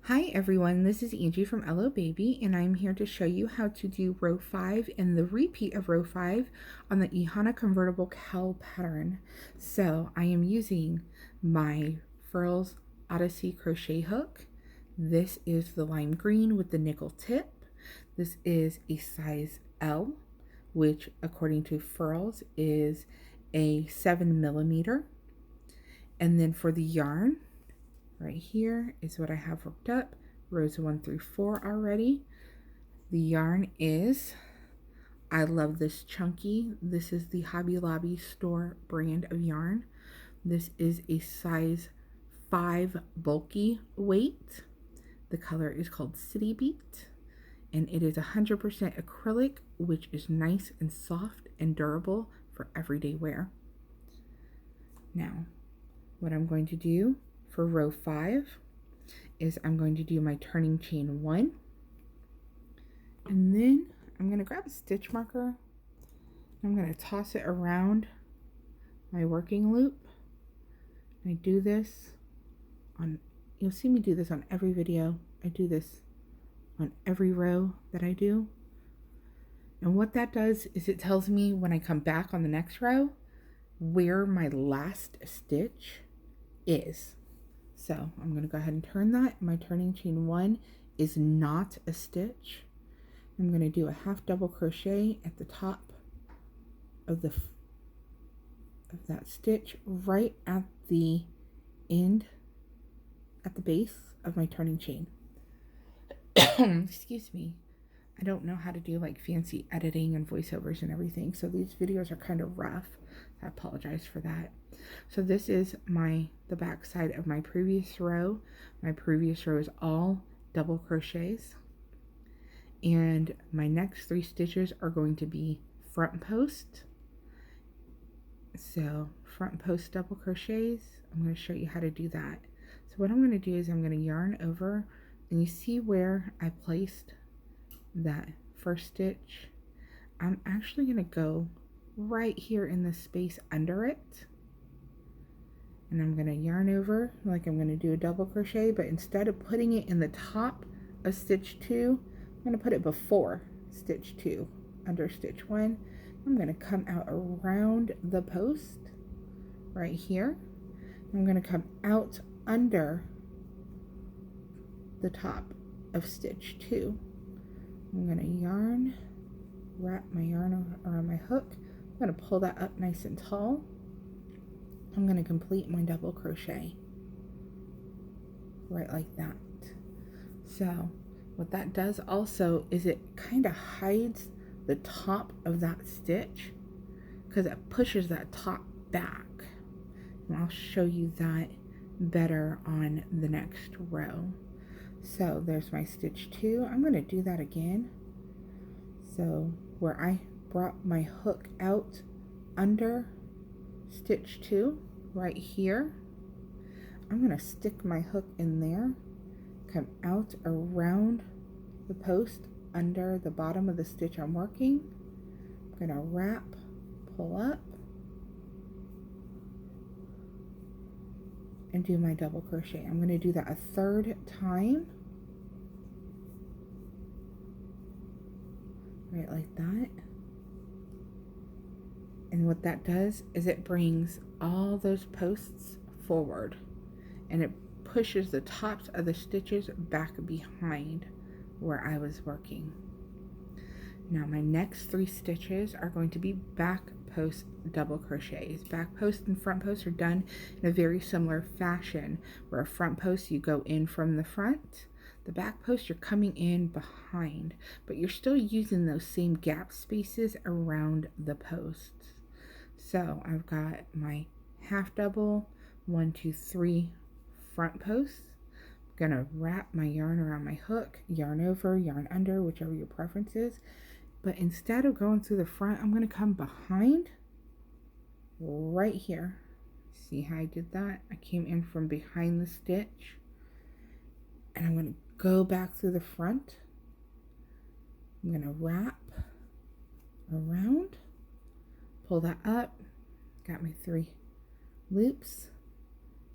Hi everyone, this is Angie from Hello Baby, and I'm here to show you how to do row 5 and the repeat of row 5 on the Ihana Convertible Cowl pattern. So I am using my Furls Odyssey crochet hook. This is the lime green with the nickel tip. This is a size L, which according to Furls is a 7mm. And then for the yarn, right here is what I have hooked up, rows 1 through 4 already. The yarn is, I love this chunky. This is the Hobby Lobby store brand of yarn. This is a size 5 bulky weight. The color is called City Beat, and it is 100% acrylic, which is nice and soft and durable for everyday wear. Now, what I'm going to do for row 5 is I'm going to do my turning chain 1, and then I'm going to grab a stitch marker. I'm going to toss it around my working loop. I do this on, you'll see me do this on every video. I do this on every row that I do. And what that does is it tells me when I come back on the next row where my last stitch is. So I'm going to go ahead and turn that. My turning chain 1 is not a stitch. I'm going to do a half double crochet at the top of that stitch right at the end, at the base of my turning chain. Excuse me. I don't know how to do like fancy editing and voiceovers and everything, so these videos are kind of rough. I apologize for that. So this is the back side of my previous row. My previous row is all double crochets, and my next 3 stitches are going to be front post. So front post double crochets, I'm going to show you how to do that. So what I'm going to do is I'm going to yarn over, and you see where I placed that first stitch. I'm actually going to go right here in the space under it, and I'm going to yarn over like I'm going to do a double crochet, but instead of putting it in the top of stitch 2, I'm going to put it before stitch 2 under stitch 1. I'm going to come out around the post right here. I'm going to come out under the top of stitch 2. I'm going to wrap my yarn around my hook. I'm going to pull that up nice and tall. I'm going to complete my double crochet right like that. So what that does also is it kind of hides the top of that stitch because it pushes that top back. And I'll show you that better on the next row. So there's my stitch 2. I'm going to do that again. So where I brought my hook out under stitch 2 right here, I'm going to stick my hook in there, come out around the post under the bottom of the stitch I'm working. I'm going to wrap, pull up, and do my double crochet. I'm going to do that a 3rd time, right like that. And what that does is it brings all those posts forward, and it pushes the tops of the stitches back behind where I was working. Now my next 3 stitches are going to be back post double crochets. Back post and front post are done in a very similar fashion, where a front post you go in from the front, the back post you're coming in behind, but you're still using those same gap spaces around the posts. So I've got my half double, 1, 2, 3 front posts. I'm gonna wrap my yarn around my hook, yarn over, yarn under, whichever your preference is. But instead of going through the front, I'm going to come behind right here. See how I did that? I came in from behind the stitch, and I'm going to go back through the front. I'm going to wrap around, pull that up, got my 3 loops,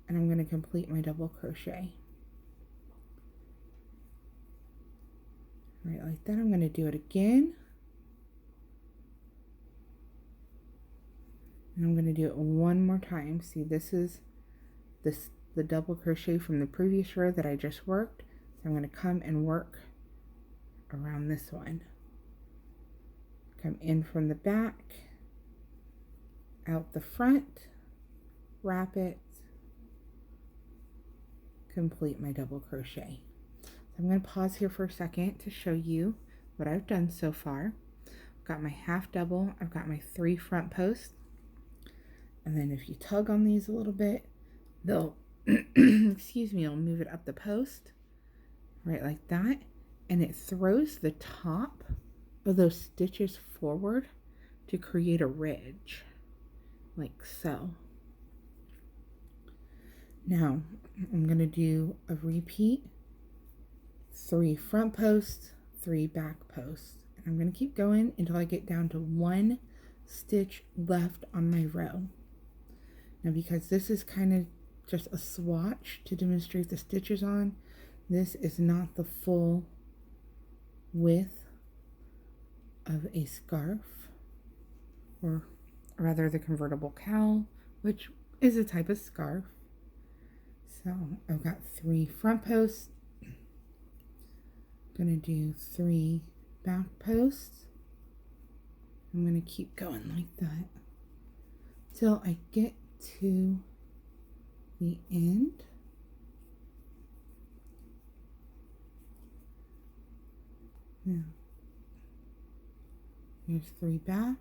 and I'm going to complete my double crochet. Right like that. I'm going to do it again. And I'm going to do it one more time. See, this is the double crochet from the previous row that I just worked. So I'm going to come and work around this one. Come in from the back, out the front, wrap it, complete my double crochet. So I'm going to pause here for a second to show you what I've done so far. I've got my half double, I've got my 3 front posts, and then if you tug on these a little bit, they'll excuse me, I'll move it up the post, right like that, and it throws the top of those stitches forward to create a ridge, like so. Now I'm going to do a repeat, 3 front posts, 3 back posts, and I'm going to keep going until I get down to 1 stitch left on my row. Now, because this is kind of just a swatch to demonstrate the stitches on, this is not the full width of a scarf, or rather the convertible cowl, which is a type of scarf. So I've got 3 front posts, I'm going to do 3 back posts. I'm going to keep going like that till I get to the end. Now, here's 3 back.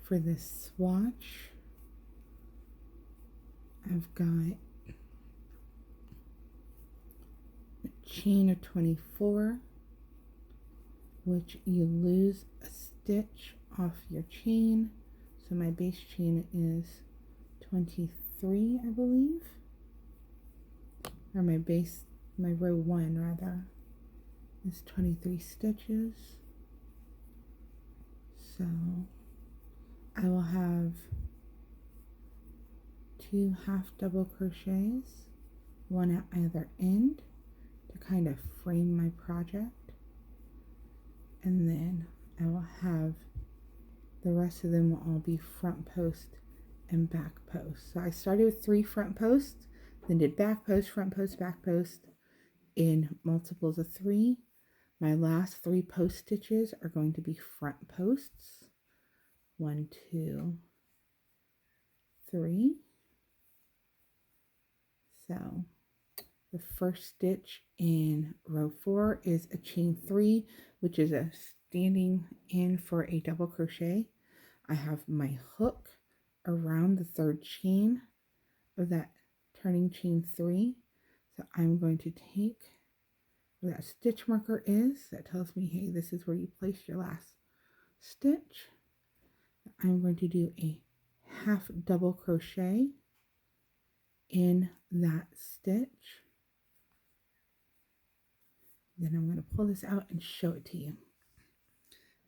For this swatch, I've got a chain of 24, which you lose a stitch off your chain. So my base chain is 23, I believe, or my row 1 rather is 23 stitches. So I will have 2 half double crochets, 1 at either end to kind of frame my project, and then I will have the rest of them will all be front post and back post. So I started with 3 front posts, then did back post, front post, back post in multiples of 3. My last 3 post stitches are going to be front posts. 1, 2, 3. So the first stitch in row 4 is a chain 3, which is a standing in for a double crochet. I have my hook around the 3rd chain of that turning chain 3. So I'm going to take where that stitch marker is. That tells me, hey, this is where you placed your last stitch. I'm going to do a half double crochet in that stitch. Then I'm going to pull this out and show it to you.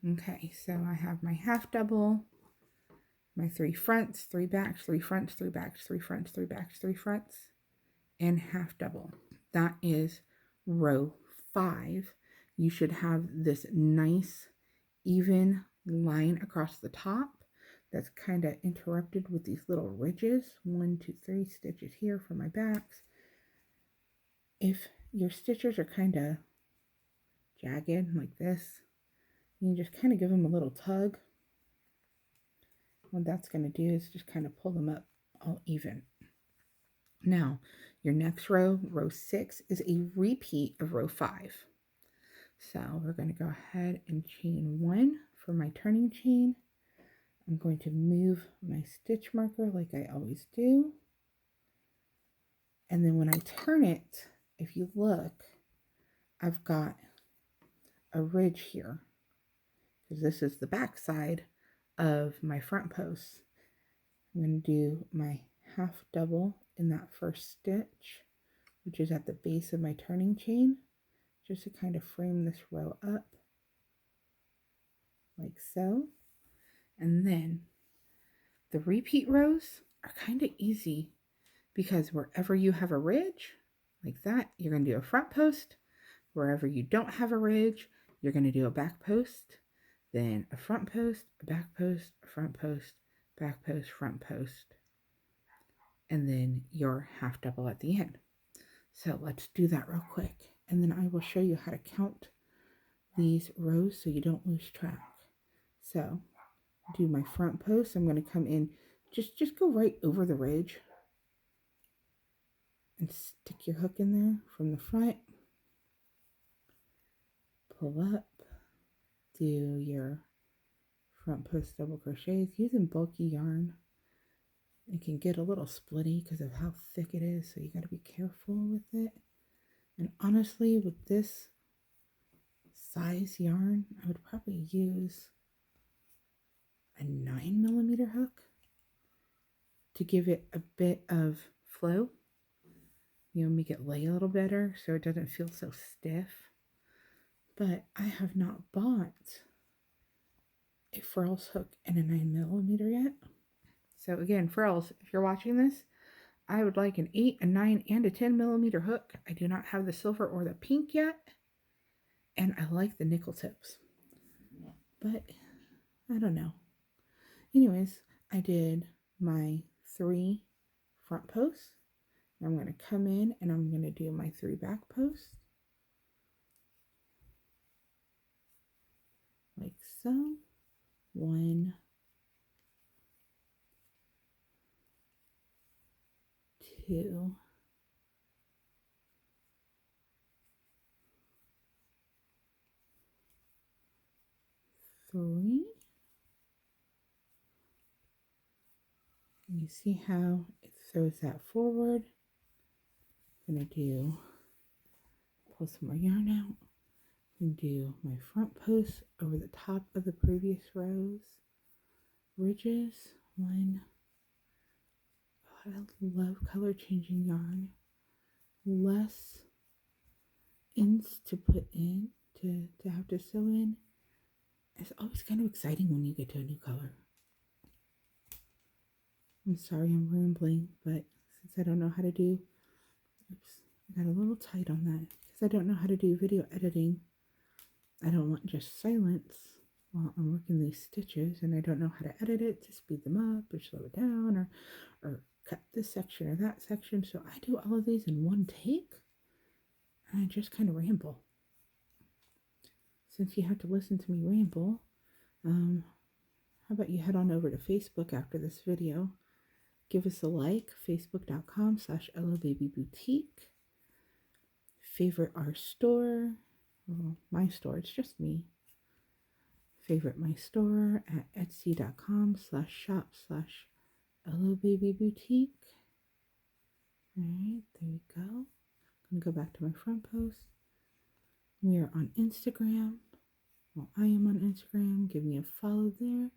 Okay, so I have my half double, my 3 fronts, 3 backs, 3 fronts, 3 backs, 3 fronts, 3 backs, 3 fronts, and half double. That is row 5. You should have this nice even line across the top that's kind of interrupted with these little ridges. 1, 2, 3 stitches here for my backs. If your stitches are kind of jagged like this, you just kind of give them a little tug. What that's going to do is just kind of pull them up all even. Now, your next row, row 6, is a repeat of row 5. So we're going to go ahead and chain 1 for my turning chain. I'm going to move my stitch marker like I always do. And then when I turn it, if you look, I've got a ridge here, because this is the back side of my front post. I'm going to do my half double in that first stitch, which is at the base of my turning chain, just to kind of frame this row up like so. And then the repeat rows are kind of easy, because wherever you have a ridge, like that. You're going to do a front post. Wherever you don't have a ridge, you're going to do a back post, then a front post, a back post, a front post, back post, front post, and then your half double at the end. So let's do that real quick, and then I will show you how to count these rows so you don't lose track. So do my front post. I'm going to come in, just go right over the ridge and stick your hook in there from the front. Pull up, do your front post double crochets using bulky yarn. It can get a little splitty because of how thick it is, so you got to be careful with it. And honestly, with this size yarn, I would probably use a 9mm hook to give it a bit of flow. Make it lay a little better so it doesn't feel so stiff. But I have not bought a frills hook and a 9mm yet. So again, frills, if you're watching this, I would like an 8, a 9, and a 10mm hook. I do not have the silver or the pink yet. And I like the nickel tips. But I don't know. Anyways, I did my 3 front posts. I'm going to come in and I'm going to do my 3 back posts. Like so. 1, 2, 3. You see how it throws that forward. I'm going to pull some more yarn out and do my front post over the top of the previous rows. Ridges. 1. Oh, I love color changing yarn. Less ends to put in, to have to sew in. It's always kind of exciting when you get to a new color. I'm sorry I'm rambling, but since I don't know how to do, oops, I got a little tight on that. Because I don't know how to do video editing. I don't want just silence while I'm working these stitches, and I don't know how to edit it to speed them up or slow it down or cut this section or that section. So I do all of these in one take, and I just kind of ramble. Since you have to listen to me ramble, how about you head on over to Facebook after this video. Give us a like, facebook.com/LOBabyBoutique. Favorite our store. Well, my store, it's just me. Favorite my store at etsy.com/shop/LOBabyBoutique. Alright, there we go. I'm going to go back to my front post. We are on Instagram. Well, I am on Instagram. Give me a follow there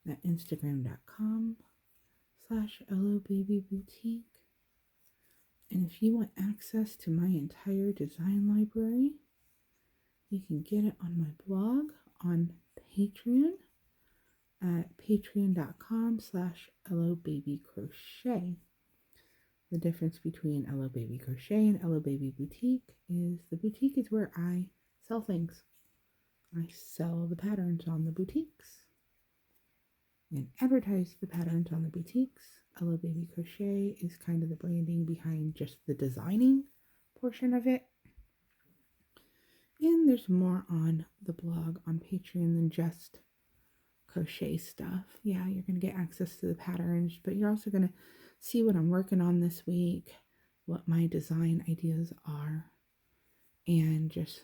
at instagram.com/LOBabyBoutique. And if you want access to my entire design library, you can get it on my blog on Patreon at patreon.com/LOBabyCrochet. The difference between LO Baby Crochet and LO Baby Boutique is the boutique is where I sell things. I sell the patterns on the boutiques and advertise the patterns on the boutiques. LO Baby Crochet is kind of the branding behind just the designing portion of it. And there's more on the blog on Patreon than just crochet stuff. Yeah, you're going to get access to the patterns, but you're also going to see what I'm working on this week, what my design ideas are, and just,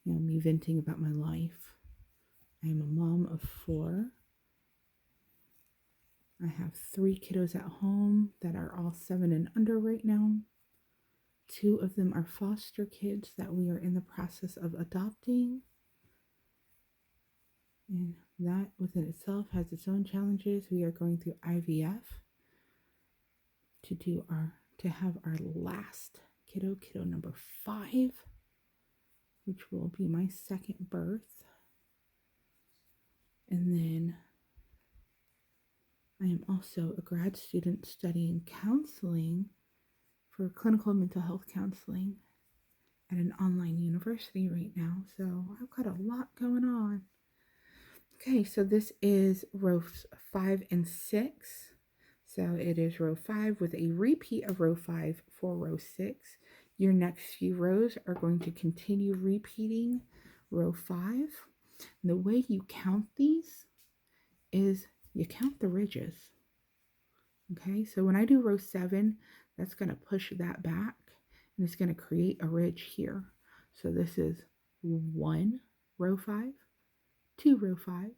me venting about my life. I am a mom of 4. I have 3 kiddos at home that are all 7 and under right now. 2 of them are foster kids that we are in the process of adopting. And that within itself has its own challenges. We are going through IVF to have our last kiddo number 5, which will be my second birth. And then I am also a grad student studying counseling for clinical mental health counseling at an online university right now. So I've got a lot going on. Okay, so this is rows 5 and 6. So it is row 5 with a repeat of row 5 for row 6. Your next few rows are going to continue repeating row 5. And the way you count these is you count the ridges. Okay, so when I do row 7, that's going to push that back and it's going to create a ridge here. So this is 1 row 5, 2 row 5,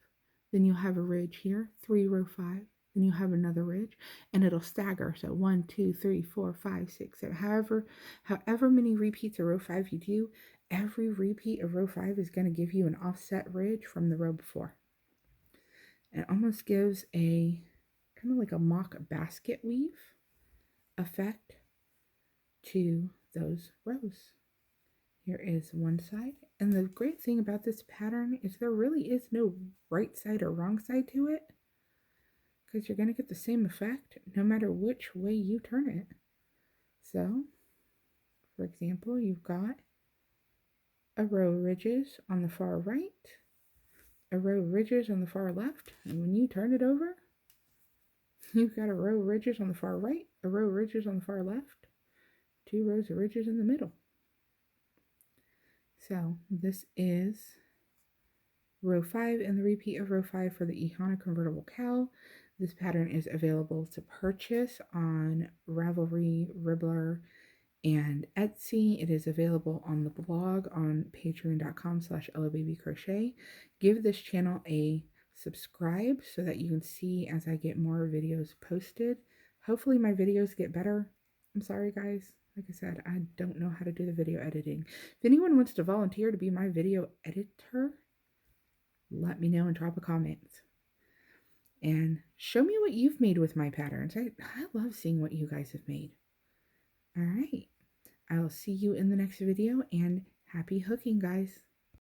then you'll have a ridge here, 3 row 5, then you have another ridge, and it'll stagger. So 1, 2, 3, 4, 5, 6, 7, however many repeats of row 5 you do, every repeat of row 5 is going to give you an offset ridge from the row before. It almost gives a kind of like a mock basket weave effect to those rows. Here is one side, and the great thing about this pattern is there really is no right side or wrong side to it, because you're going to get the same effect no matter which way you turn it. So, for example, you've got a row of ridges on the far right, a row of ridges on the far left, and when you turn it over, you've got a row of ridges on the far right, a row of ridges on the far left, 2 rows of ridges in the middle. So this is row 5 and the repeat of row 5 for the Ihana Convertible Cowl. This pattern is available to purchase on Ravelry, Ribbler, and Etsy. It is available on the blog on patreon.com/ellababycrochet. Give this channel a subscribe so that you can see as I get more videos posted. Hopefully my videos get better. I'm sorry guys. Like I said, I don't know how to do the video editing. If anyone wants to volunteer to be my video editor, let me know and drop a comment. And show me what you've made with my patterns. I love seeing what you guys have made. All right. I'll see you in the next video, and happy hooking, guys.